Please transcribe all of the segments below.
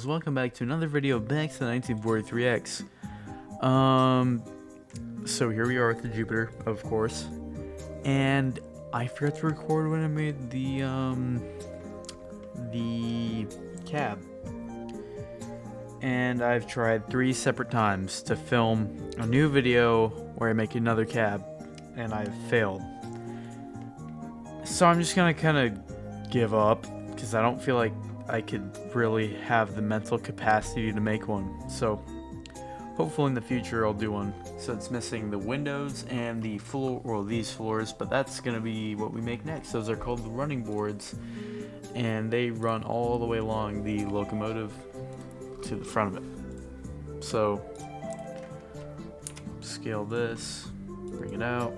Welcome back to another video back to the 1943X. So here we are with the Jupiter, of course, and I forgot to record when I made the cab, and I've tried 3 separate times to film a new video where I make another cab, and I've failed. So I'm just gonna kind of give up because I don't feel like I could really have the mental capacity to make one. So hopefully in the future I'll do one. So it's missing the windows and the floor, or these floors, but that's gonna be what we make next. Those are called the running boards, and they run all the way along the locomotive to the front of it. So scale this, bring it out.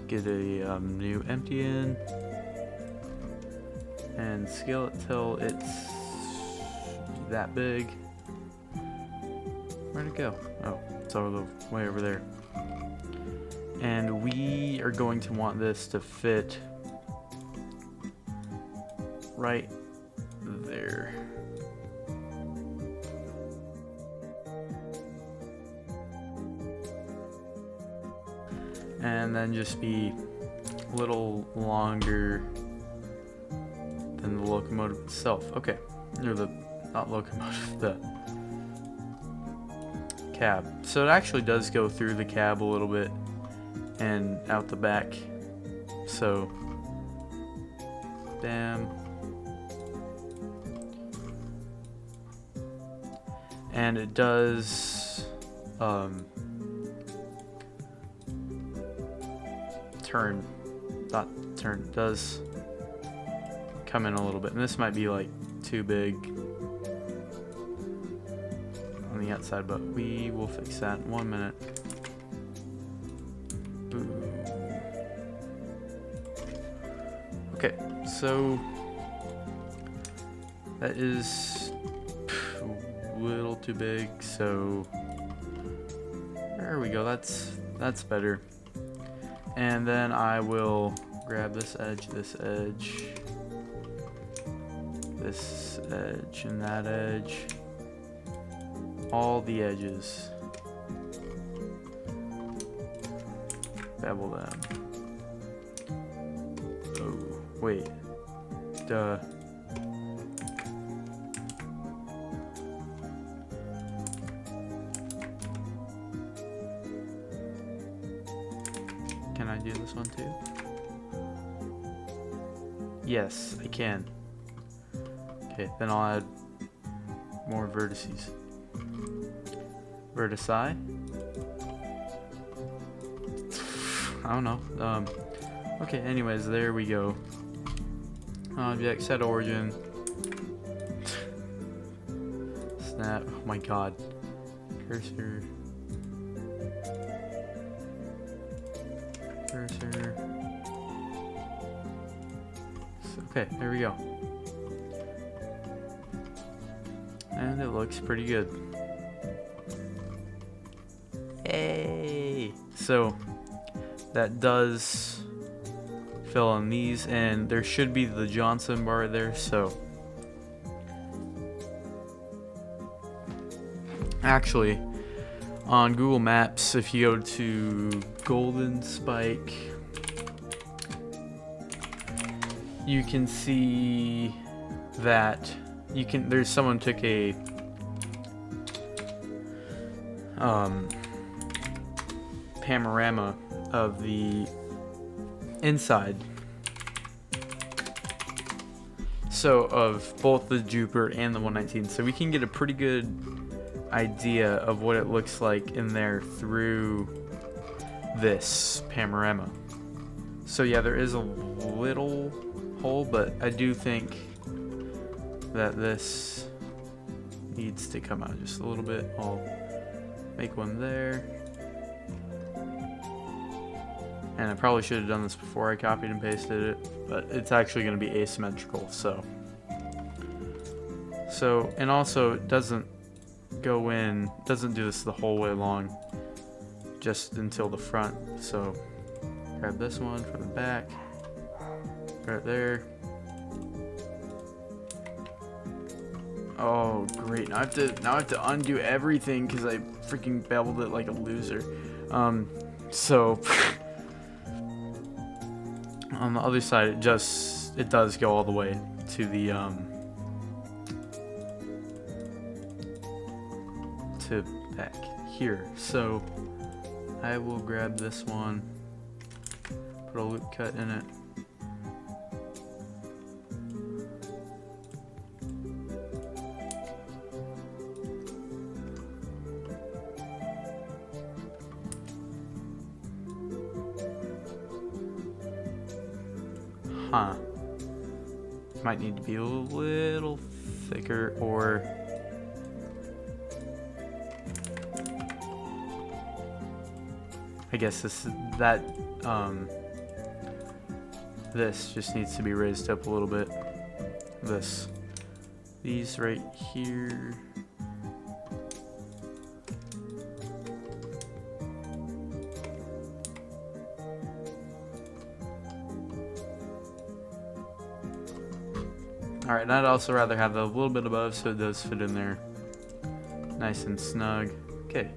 Get a new empty in and scale it till it's that big. Where'd it go? Oh, it's all the way over there. And we are going to want this to fit right there. And then just be a little longer than the locomotive itself. Okay, or the, not locomotive, the cab. So it actually does go through the cab a little bit and out the back. So, bam. And it does, does come in a little bit, and this might be like too big on the outside, but we will fix that in 1 minute. Boom. Okay, so that is a little too big, so there we go. That's better. And then I will grab this edge, this edge, and that edge, all the edges, bevel them. Oh, wait, duh. Can I do this one too? Yes, I can. Okay, then I'll add more vertices. Vertici? I don't know. Okay, anyways, there we go. Object, set origin. Snap. Oh my god. Cursor. Okay, there we go. And it looks pretty good. Hey! So that does fill in these, and there should be the Johnson bar there, so actually on Google Maps, if you go to Golden Spike, you can see that there's someone took a panorama of the inside, so of both the Jupiter and the 119, so we can get a pretty good idea of what it looks like in there through this panorama. So yeah, there is a little hole, but I do think that this needs to come out just a little bit. I'll make one there, and I probably should have done this before I copied and pasted it, but it's actually going to be asymmetrical. So and also it doesn't go in, doesn't do this the whole way along, just until the front. So grab this one for the back, right there. Oh great! Now I have to undo everything because I freaking beveled it like a loser. So on the other side, it does go all the way to the to back here. So I will grab this one, put a loop cut in it. Huh. Might need to be a little thicker, or I guess this just needs to be raised up a little bit. These right here. Alright, and I'd also rather have a little bit above so it does fit in there nice and snug. Okay.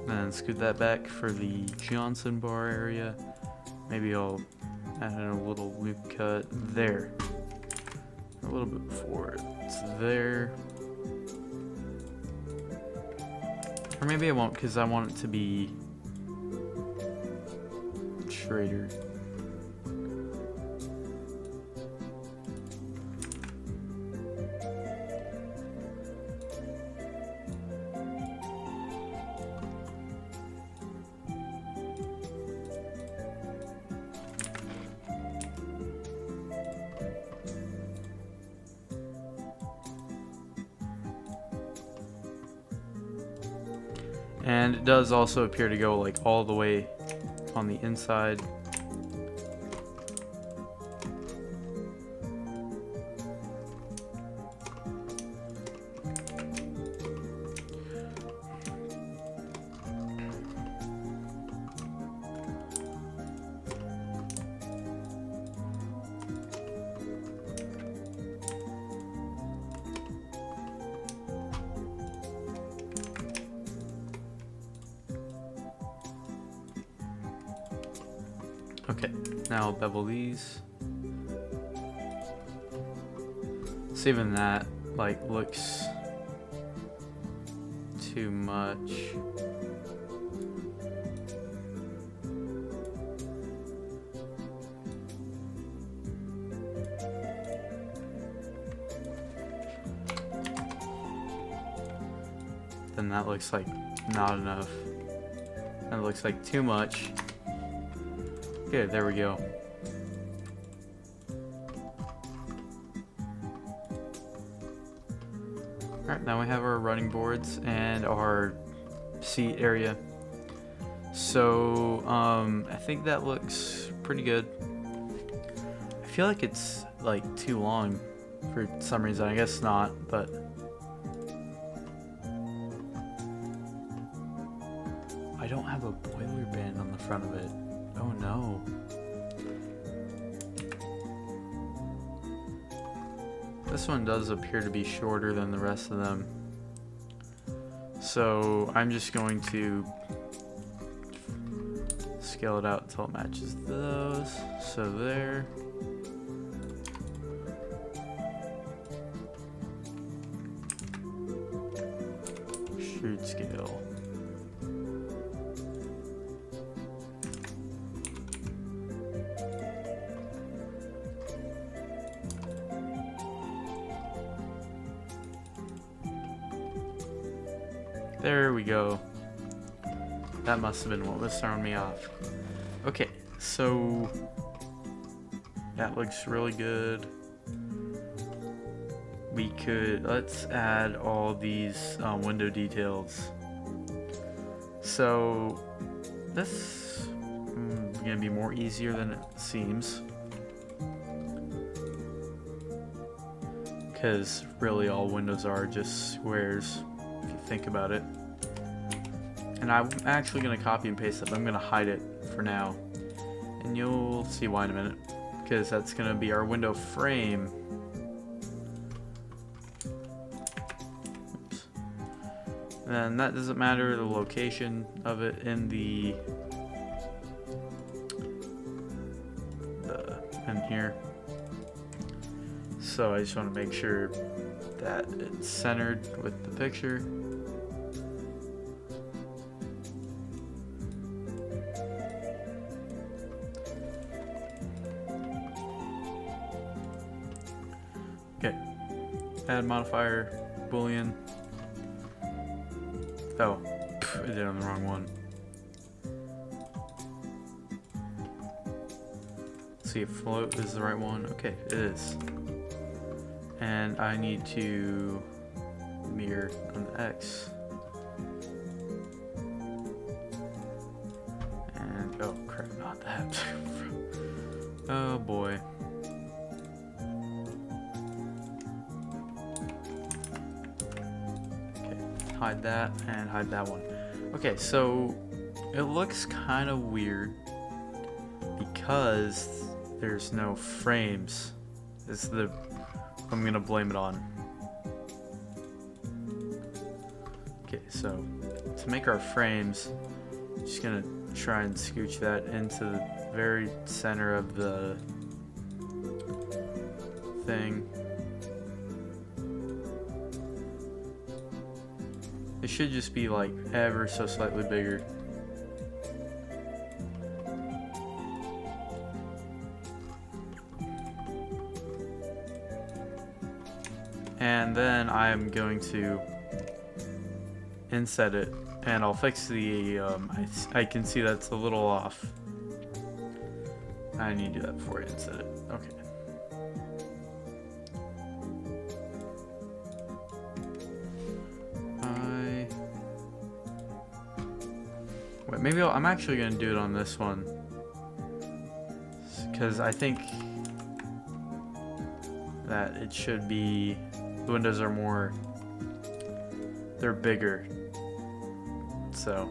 Then scoot that back for the Johnson bar area. Maybe I'll add in a little loop cut there. A little bit before it's there. Or maybe I won't, because I want it to be straighter. And it does also appear to go like all the way on the inside. Okay, now I'll bevel these. So even that like looks too much. Then that looks like not enough. That looks like too much. Okay, there we go. Alright, now we have our running boards and our seat area. So, I think that looks pretty good. I feel like it's like too long for some reason. I guess not, but I don't have a boiler band on the front of it. Oh no. This one does appear to be shorter than the rest of them. So I'm just going to scale it out until it matches those. So there. Shoot scale. There we go. That must have been what was throwing me off. Okay, so that looks really good. Let's add all these window details. So this is gonna be more easier than it seems. because really all windows are just squares if you think about it. And I'm actually going to copy and paste it, but I'm going to hide it for now. And you'll see why in a minute, because that's going to be our window frame. Oops. And that doesn't matter the location of it in in here. So I just want to make sure that it's centered with the picture. Okay, add modifier, boolean. Oh, I did it on the wrong one. Let's see if float is the right one. Okay, it is. And I need to mirror on the X. And oh crap, not that. Oh boy. Hide that and hide that one. Okay, so it looks kind of weird because there's no frames. Is the I'm gonna blame it on. Okay, so to make our frames, I'm just gonna try and scooch that into the very center of the thing. It should just be like ever so slightly bigger. And then I'm going to inset it, and I'll fix the, I can see that's a little off. I need to do that before I inset it. Okay. Wait, maybe I'm actually going to do it on this one, because I think that it should be, the windows are more, they're bigger, so.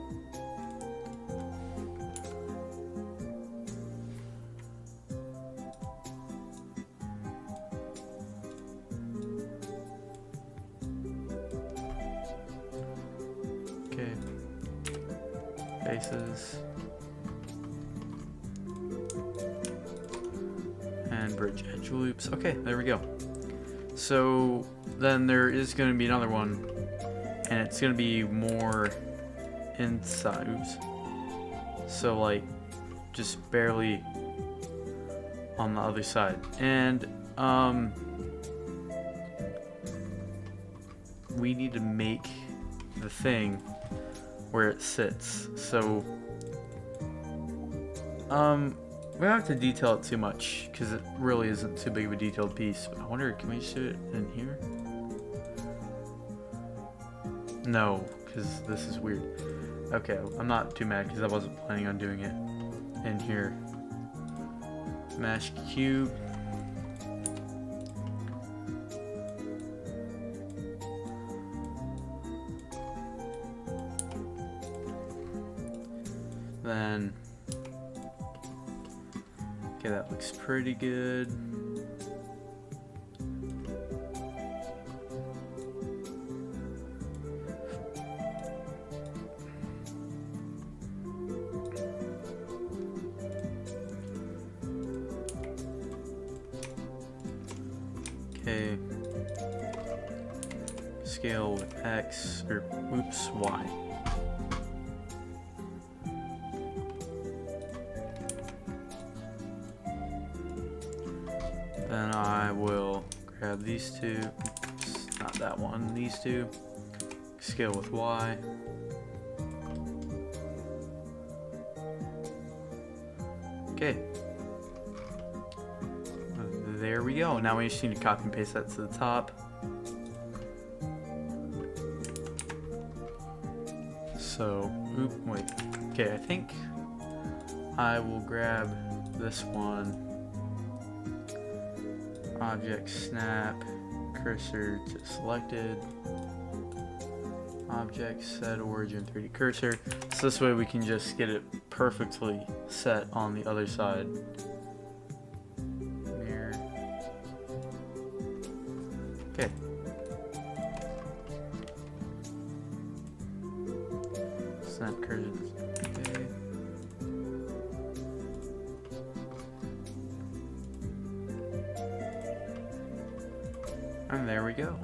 Okay. Faces. And bridge edge loops. Okay, there we go. So then there is going to be another one, and it's going to be more inside. Oops. So like just barely on the other side. And we need to make the thing where it sits. So we don't have to detail it too much because it really isn't too big of a detailed piece. But I wonder, can we just do it in here? No, because this is weird. Okay, I'm not too mad because I wasn't planning on doing it in here. Mesh cube. Then, okay, that looks pretty good. Okay, scale with X, or oops, Y. Then I will grab these two, oops, not that one, these two, scale with Y. Okay. There we go. Now we just need to copy and paste that to the top. So, wait. Okay, I think I will grab this one. Object snap, cursor to selected. Object, set origin 3D cursor. So this way we can just get it perfectly set on the other side. Mirror. Okay. Snap cursor. Okay. And there we go.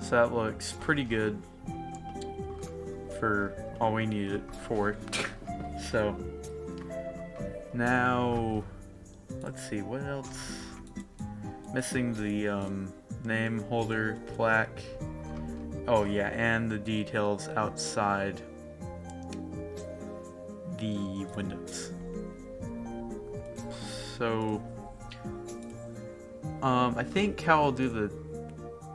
So that looks pretty good for all we need it for. So now let's see what else. Missing the name holder plaque. Oh yeah, and the details outside the windows. So I think how I'll do the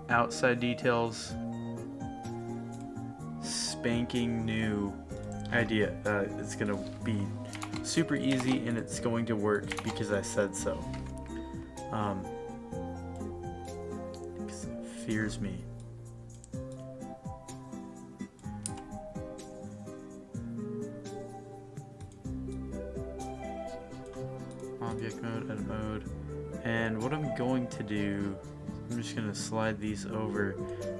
outside details, spanking new idea. It's gonna be super easy and it's going to work because I said so. 'Cause it fears me. Object mode, edit mode. And what I'm going to do, I'm just going to slide these over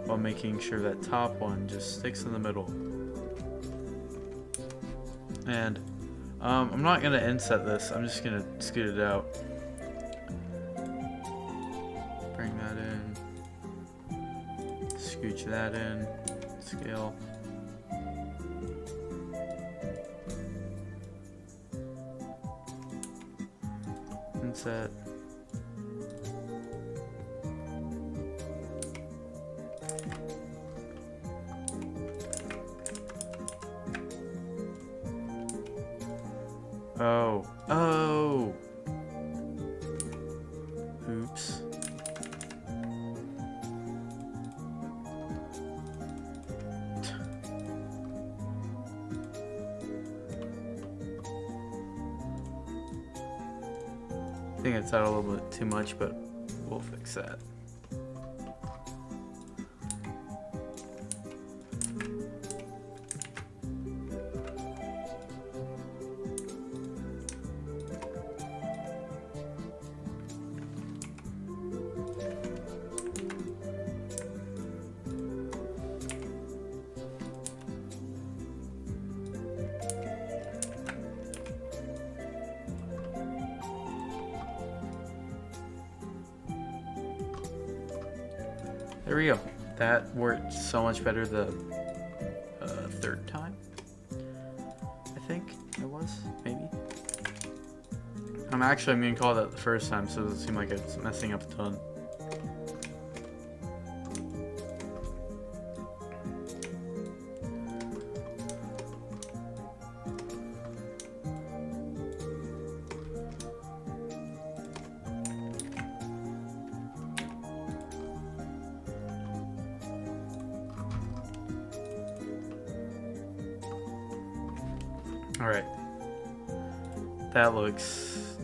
while making sure that top one just sticks in the middle. And I'm not going to inset this, I'm just going to scoot it out. Bring that in. Scooch that in. Scale. Inset. Oh. Oops. I think it's out a little bit too much, but we'll fix that. There we go. That worked so much better the third time. I think it was, maybe. I'm gonna call that the first time so it doesn't seem like it's messing up a ton. Alright, that looks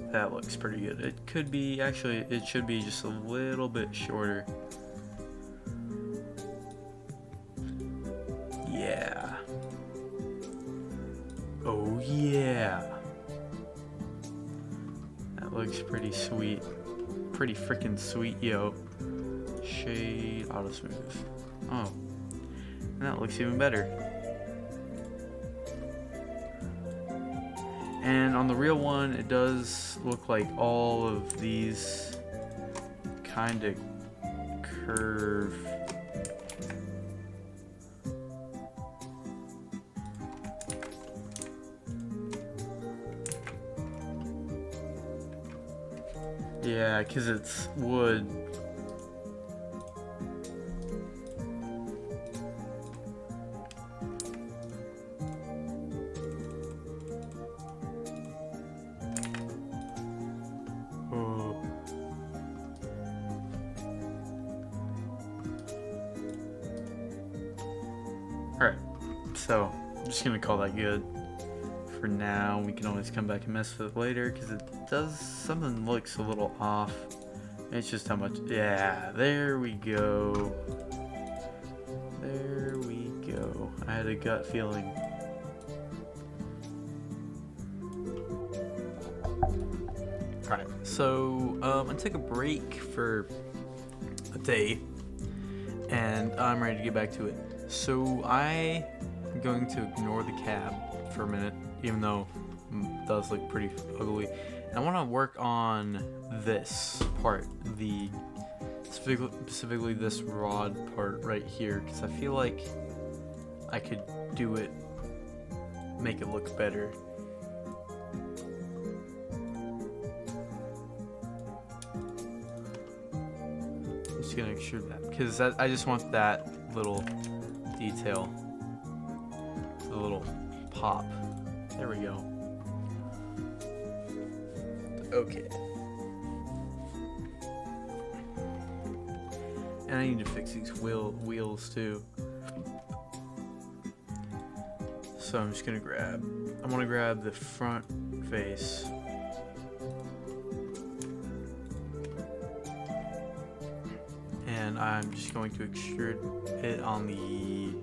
pretty good. It could be, actually, it should be just a little bit shorter. Yeah. Oh yeah. That looks pretty sweet. Pretty freaking sweet, yo. Shade, auto smooth. Oh, and that looks even better. And on the real one, it does look like all of these kind of curve. Yeah, because it's wood. Alright, so I'm just gonna call that good for now. We can always come back and mess with it later because it does, something looks a little off It's just how much. Yeah, there we go. There we go. I had a gut feeling. Alright, so I took a break for a day, and I'm ready to get back to it. So I am going to ignore the cab for a minute, even though it does look pretty ugly. And I want to work on this part, the specifically this rod part right here, because I feel like I could do it, make it look better. I'm just gonna extrude that because I just want that little detail, the little pop. There we go. Okay. And I need to fix these wheels too. So I'm just gonna I want to grab the front face. And I'm just going to extrude it on the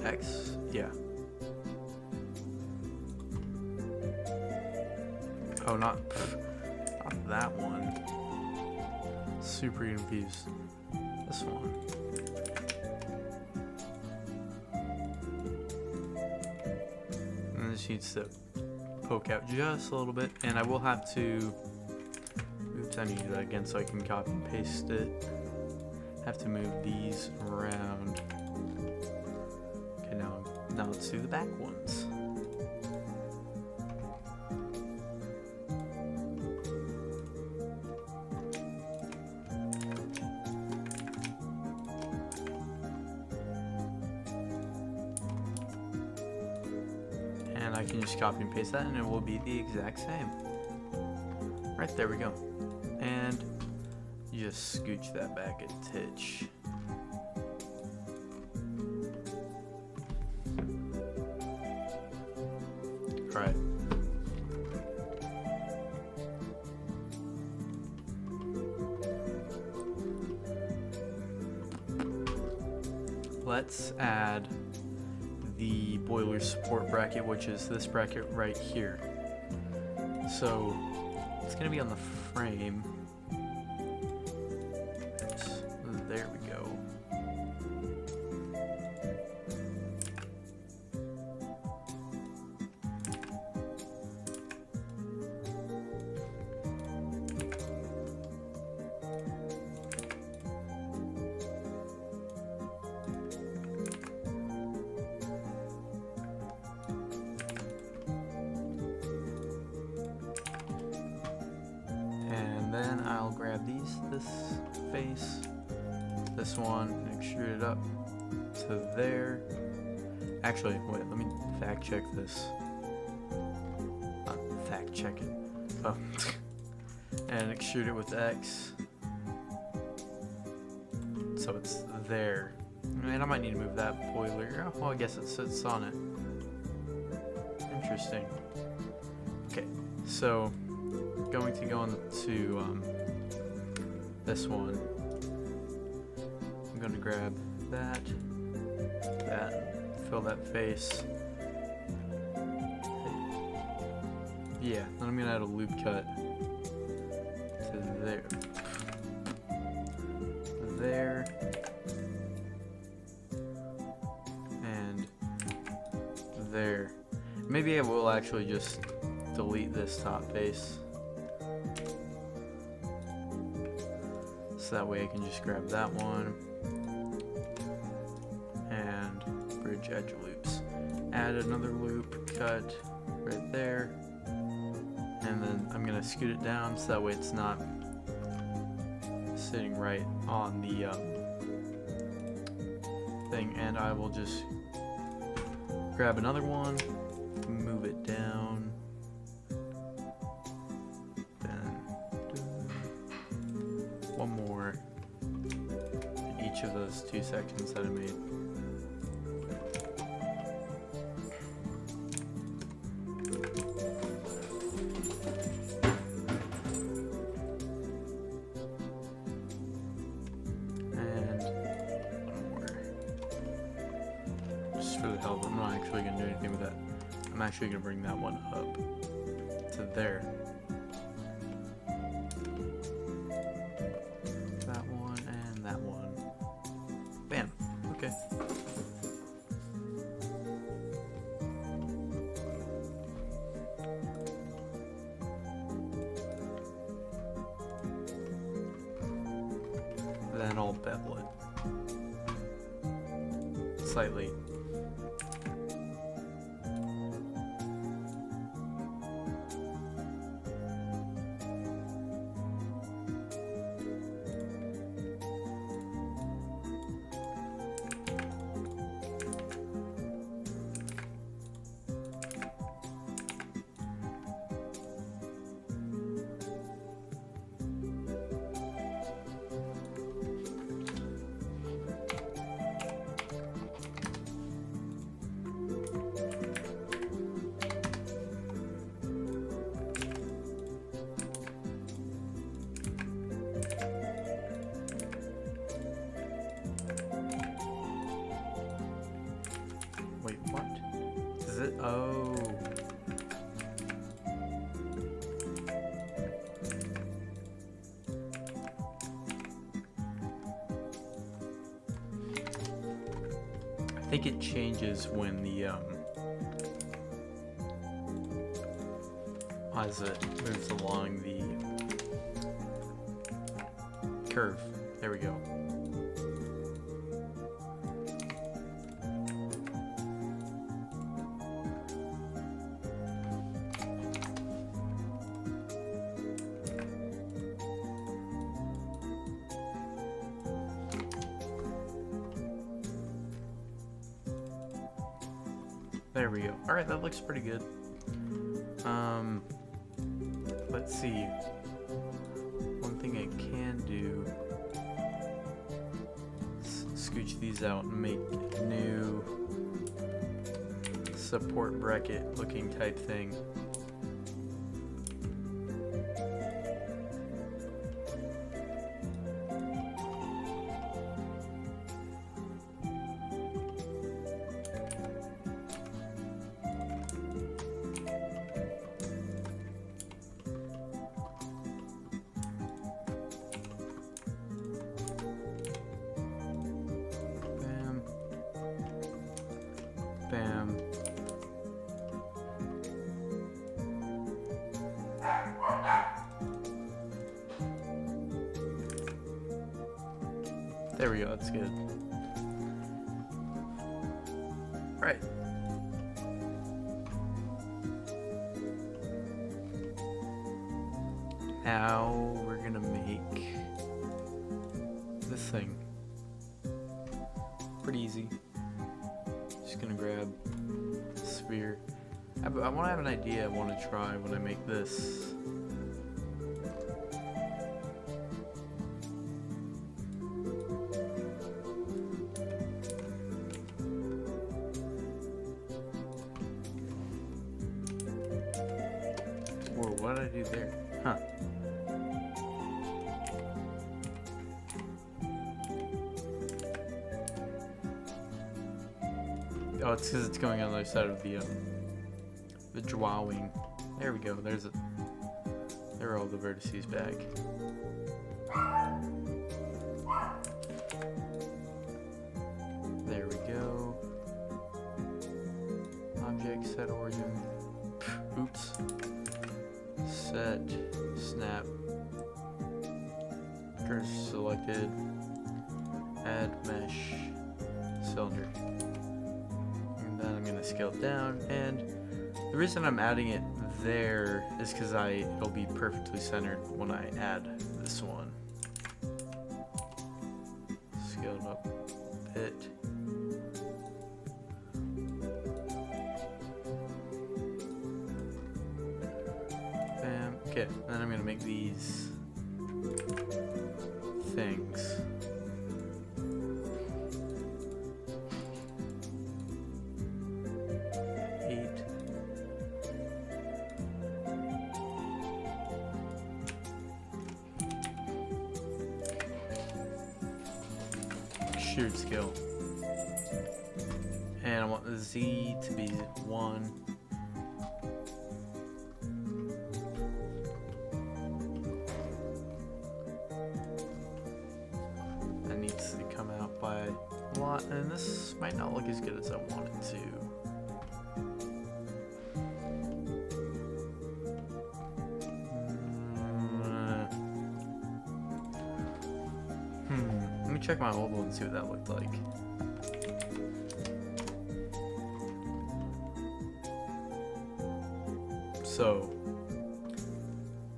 X. Yeah. Oh, not that one. Super confused. This one. And this needs to poke out just a little bit, and I will have to. Oops, I need to do that again so I can copy and paste it. Have to move these around. Okay, now let's do the back ones. And I can just copy and paste that and it will be the exact same. Right, there we go. And you just scooch that back a titch. Alright. Let's add the boiler support bracket, which is this bracket right here. So it's gonna be on the frame. There we go. And then I'll grab this face, this one, and extrude it up to there. Actually, wait, let me fact check this. Not fact check it. Oh. And extrude it with X. So it's there. And I might need to move that boiler. Oh, well, I guess it sits on it. Interesting. Okay, so going to go into this one. I'm going to grab that, fill that face. Yeah, then I'm going to add a loop cut to there. There. And there. Maybe I will actually just delete this top face. So that way I can just grab that one and bridge edge loops. Add another loop cut right there. And then I'm gonna scoot it down so that way it's not sitting right on the thing. And I will just grab another one, move it down. One more in each of those two sections that I made. for the hell of it. I'm not actually going to do anything with that. I'm actually going to bring that one up to there. That one and that one. Bam. Okay. Then I'll bevel it slightly. Wait, what? Is it? Oh. I think it changes when the as it moves along the curve. There we go. There we go. Alright, that looks pretty good. Let's see. One thing I can do is scooch these out and make a new support bracket looking type thing. Bam. There we go, that's good. Right. Now we're gonna make this thing. Pretty easy. Just gonna grab a sphere. I want to have an idea I want to try when I make this. Whoa, what did I do there? Huh. Oh, it's because it's going on the other side of the drawing. There we go. There's it. There are all the vertices back. There we go. Object set origin. Oops. Set snap. Cursor selected. Add mesh cylinder. Then I'm gonna scale it down, and the reason I'm adding it there is because it'll be perfectly centered when I add this one. Scale it up a bit. Bam. Okay, then I'm gonna make these things. Sheared scale. And and I want the Z to be 1. That needs to come out by a lot, and this might not look as good as I want it to. Let me check my old one and see what that looked like. So,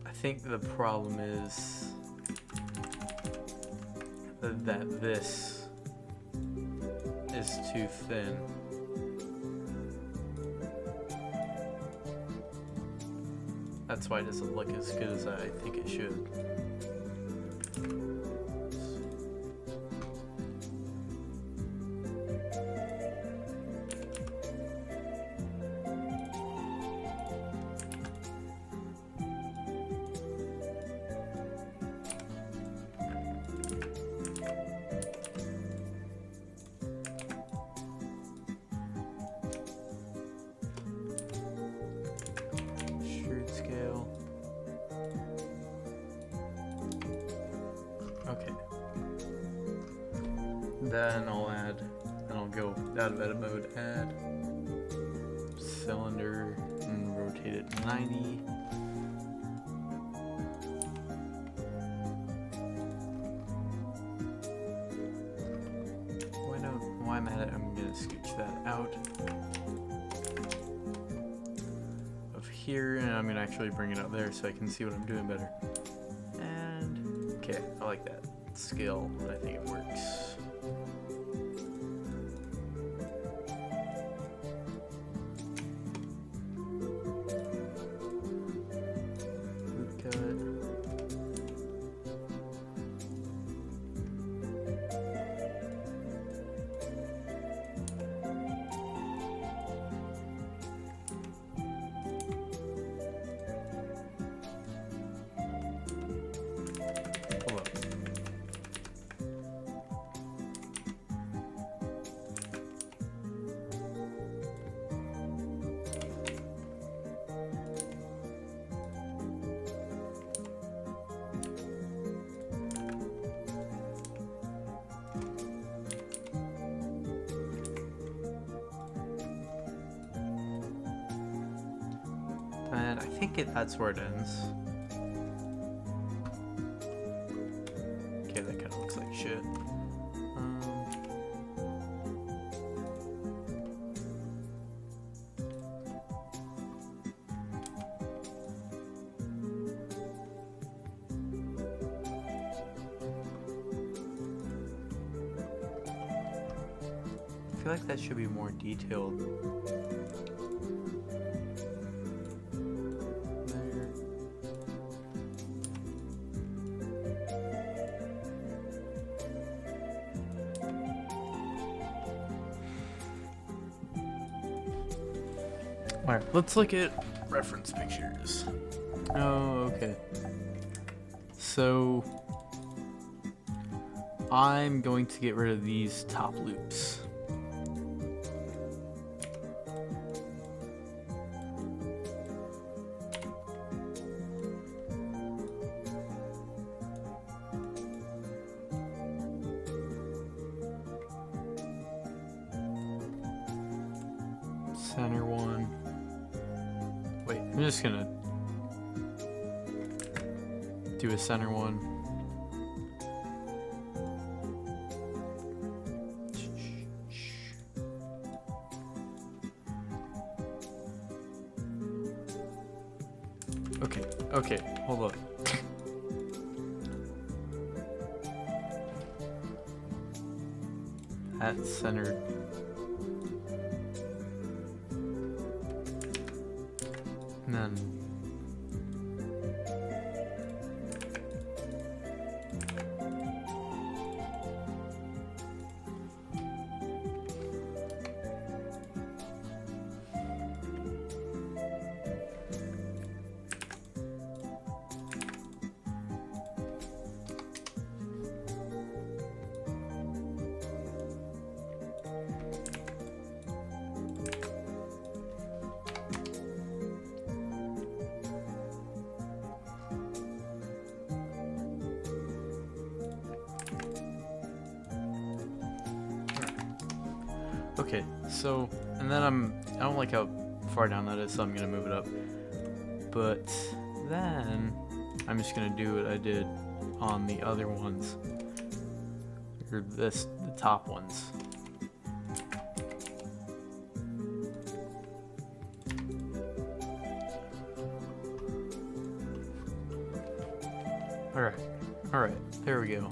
I think the problem is that this is too thin. That's why it doesn't look as good as I think it should. Scale. Okay. Then I'll go out of edit mode, add cylinder, and rotate it 90. Why I'm at it, I'm gonna scooch that out here, and I'm gonna actually bring it up there so I can see what I'm doing better. And okay, I like that scale. I think it works. Loop cut. And I think that's where it ends. Okay, that kind of looks like shit. I feel like that should be more detailed. Alright, let's look at reference pictures. Oh, okay. So, I'm going to get rid of these top loops. Center one. Wait, I'm just gonna do a center one. Okay, hold up. That's centered. And then Okay, so, and then I don't like how far down that is, so I'm gonna move it up. But then I'm just gonna do what I did on the other ones, or the top ones. Alright, there we go.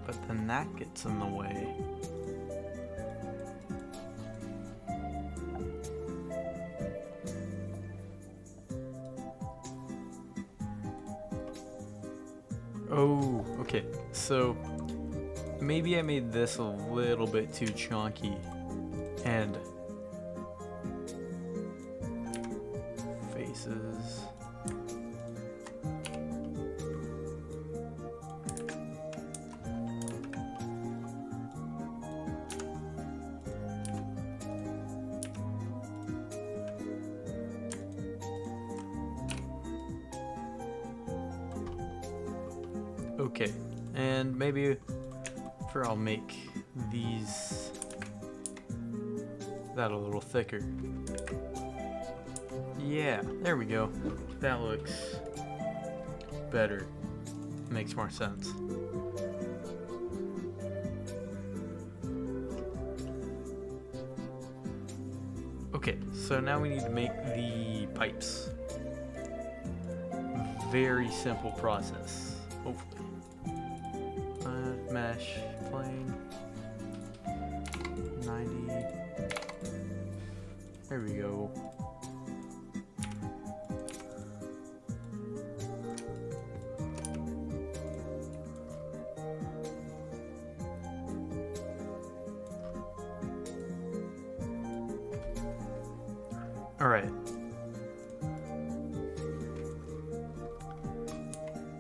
But then that gets in the way. Oh, okay. So maybe I made this a little bit too chunky, and faces. Okay, and maybe I'll make these that a little thicker. Yeah, there we go. That looks better. Makes more sense. Okay, so now we need to make the pipes. Very simple process, hopefully. Mesh, plane, 90, there we go. Alright.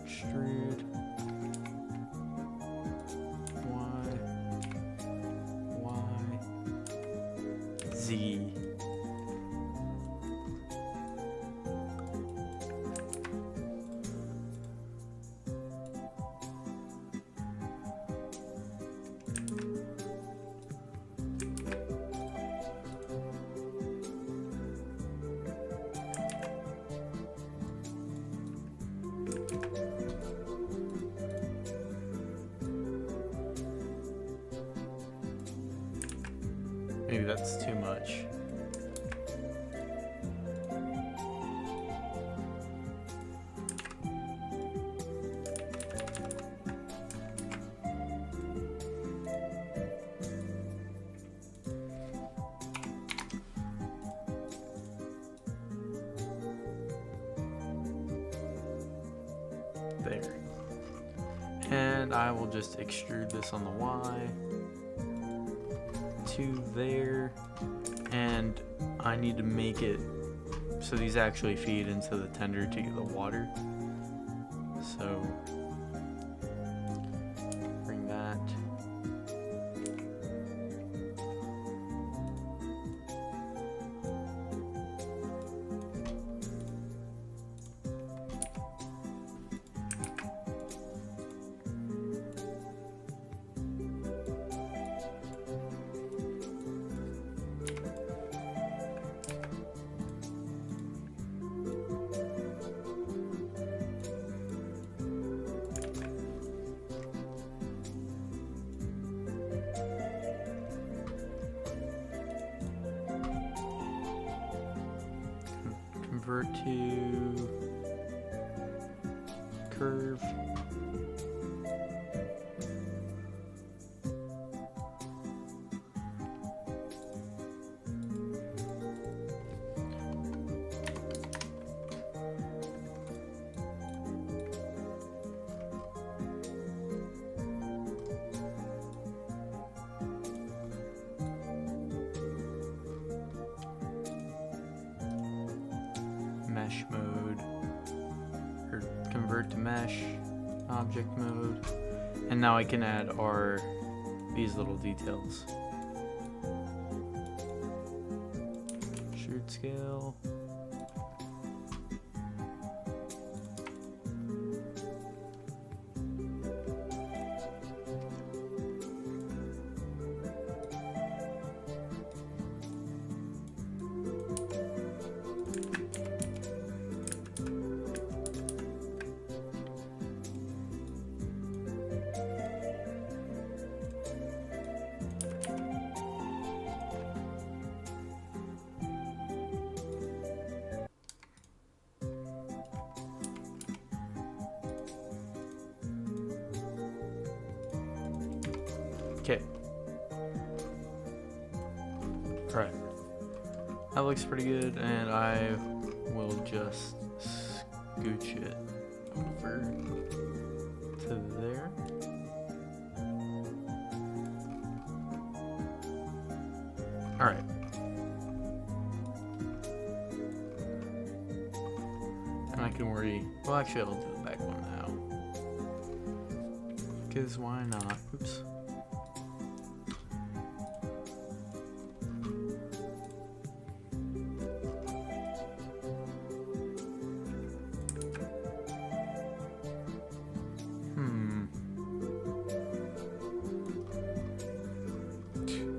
Extrude. Z. Maybe that's too much. There. And I will just extrude this on the Y. To there, and I need to make it so these actually feed into the tender to get the water. So bring that. Convert to curve. Mesh mode, or convert to mesh, object mode, and now I can add these little details. scale. Okay. Alright. That looks pretty good, and I will just scooch it over to there. Alright. And I can worry. Well, actually, I'll do the back one now. Because why not? Oops.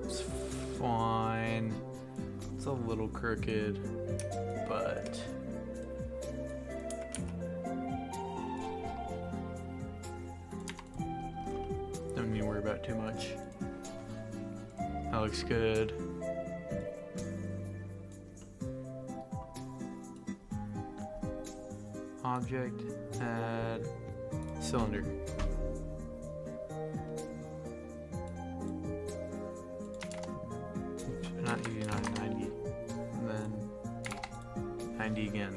It's fine. It's a little crooked, but don't need to worry about it too much. That looks good. Object, add cylinder. Oops, not 89, 90. And then 90 again.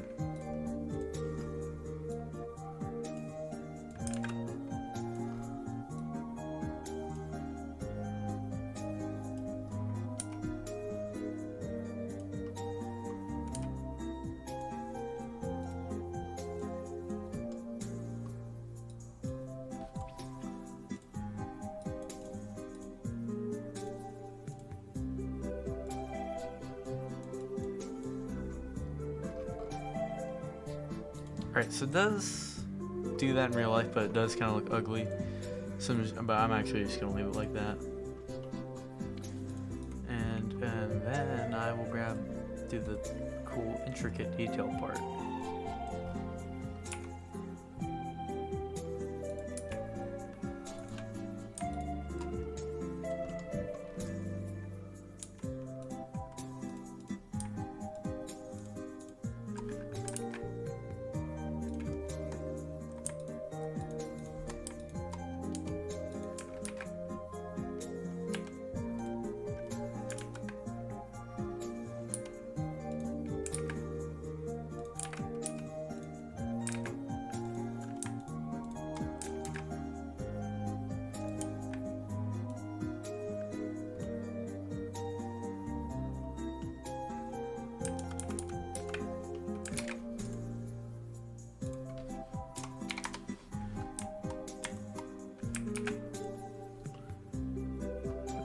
Alright, so it does do that in real life, but it does kind of look ugly. So but I'm actually just going to leave it like that. And then I will do the cool, intricate detail part.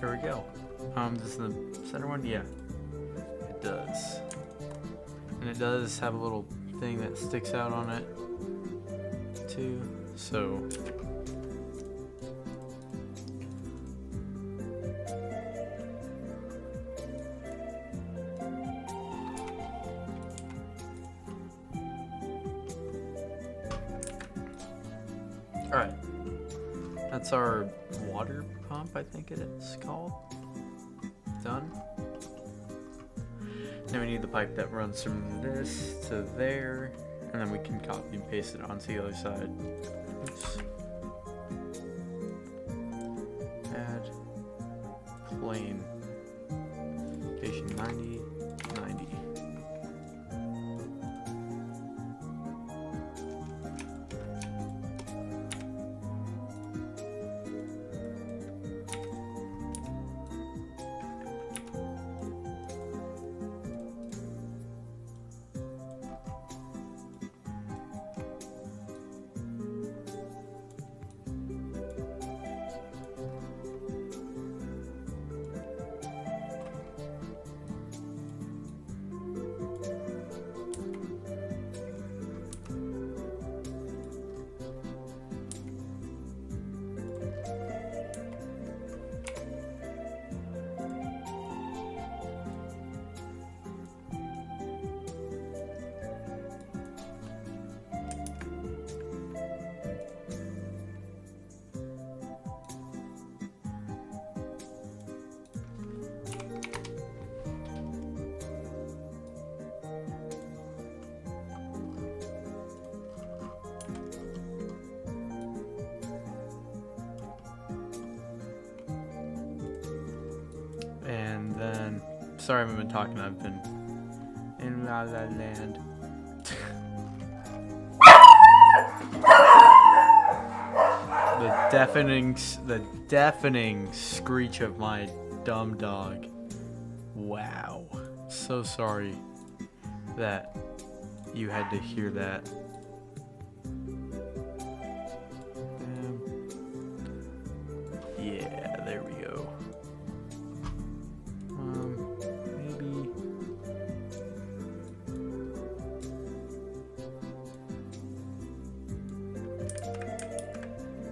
There we go. This is the center one? Yeah, it does. And it does have a little thing that sticks out on it, too. So, alright. That's our water pump, I think it is called. Done. Now we need the pipe that runs from this to there, and then we can copy and paste it onto the other side. Oops. Add plane. Location 90, 90. And then, sorry I haven't been talking, I've been in La La Land. The deafening screech of my dumb dog. Wow. So sorry that you had to hear that. Yeah, there we go. Maybe.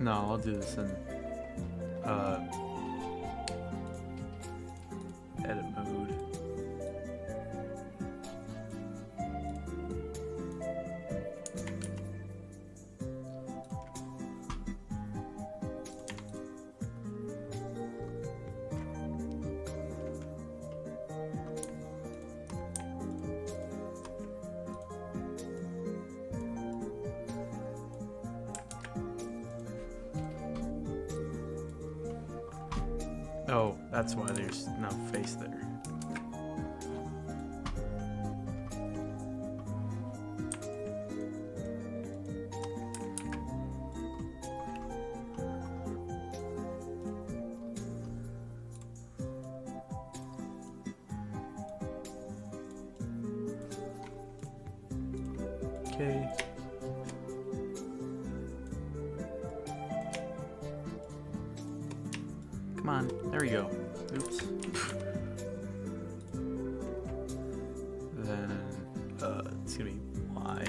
No, I'll do this in edit mode. Oh, that's why there's no face there. Okay. Come on, there we go. Oops. Then, it's gonna be Y.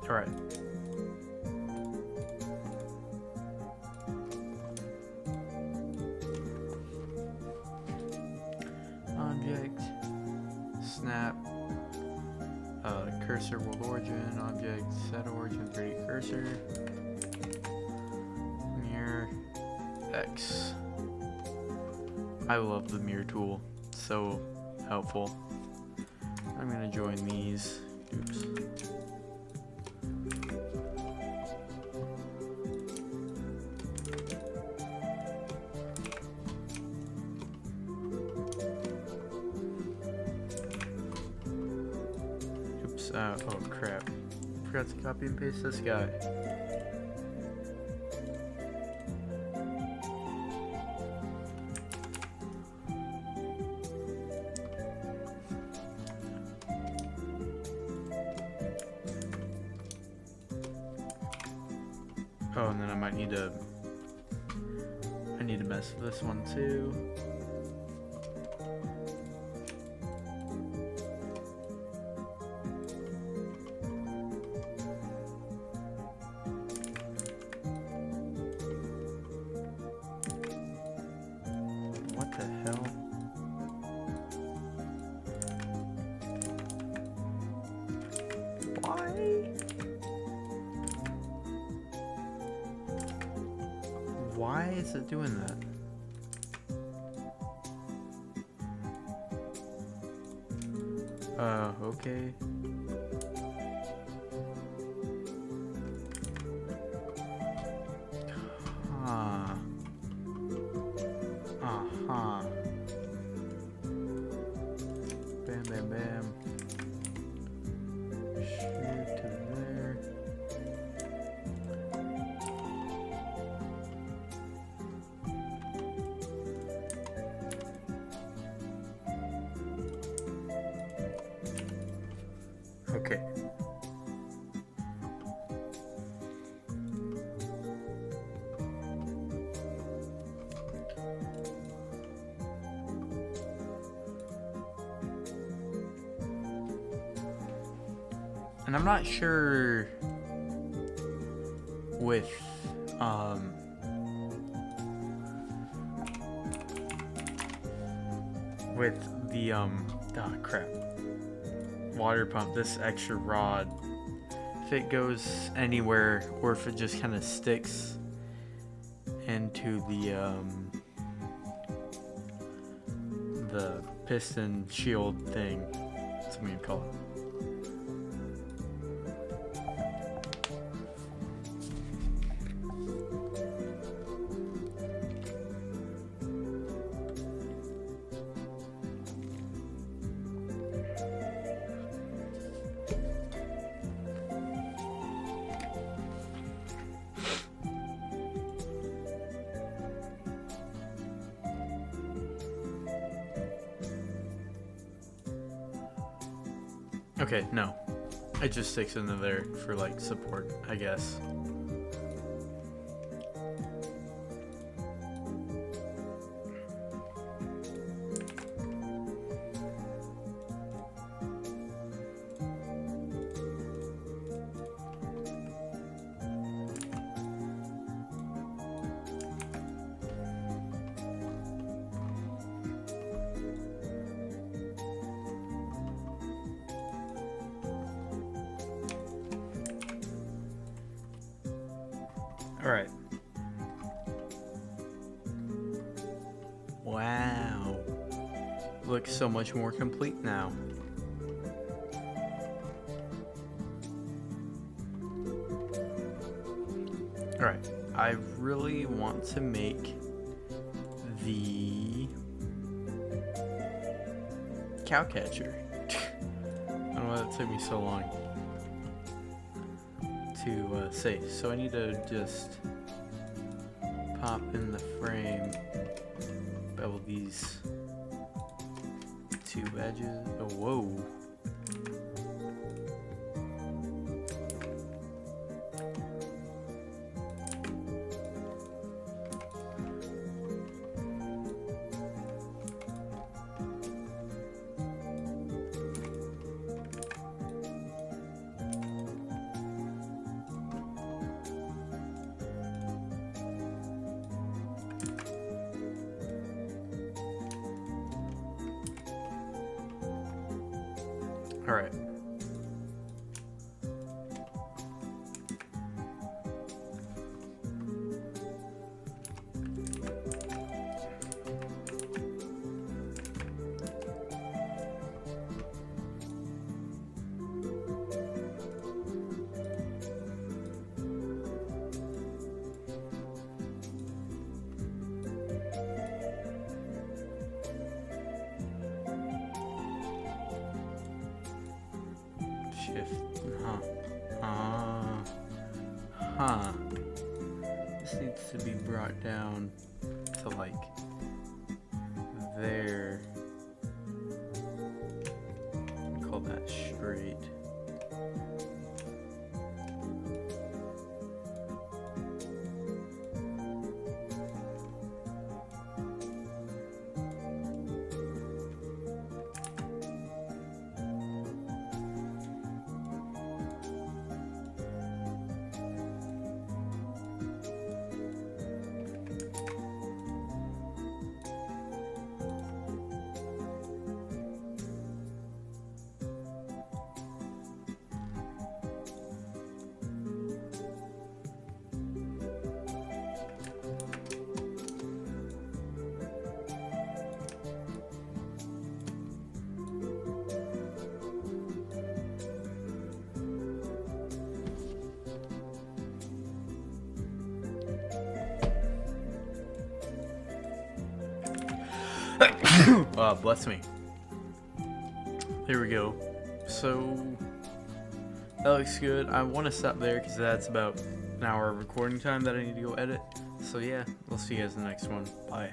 All right. Object, snap, cursor world origin, object, set origin, 3D cursor, mirror, X. I love the mirror tool, so helpful. I'm gonna join these. Oops. Oh crap. Forgot to copy and paste this guy. Oh, and then I need to mess with this one too. What the hell? Why? Why is it doing that? Okay. Huh. Uh-huh. Bam, bam, bam. Shoot to there. Okay. And I'm not sure with the oh crap. water pump, this extra rod, if it goes anywhere or if it just kind of sticks into the piston shield thing, that's what we call it. Okay, no. It just sticks into there for like support, I guess. Alright. Wow. Looks so much more complete now. Alright. I really want to make the cow catcher. I don't know why that took me so long to say. So I need to just pop in the frame, bevel these two edges. Oh, whoa. All right. Shift. This needs to be brought down to like there. Call that straight. Bless me. There we go. So that looks good. I want to stop there because that's about an hour of recording time that I need to go edit. So yeah, we'll see you guys in the next one. Bye.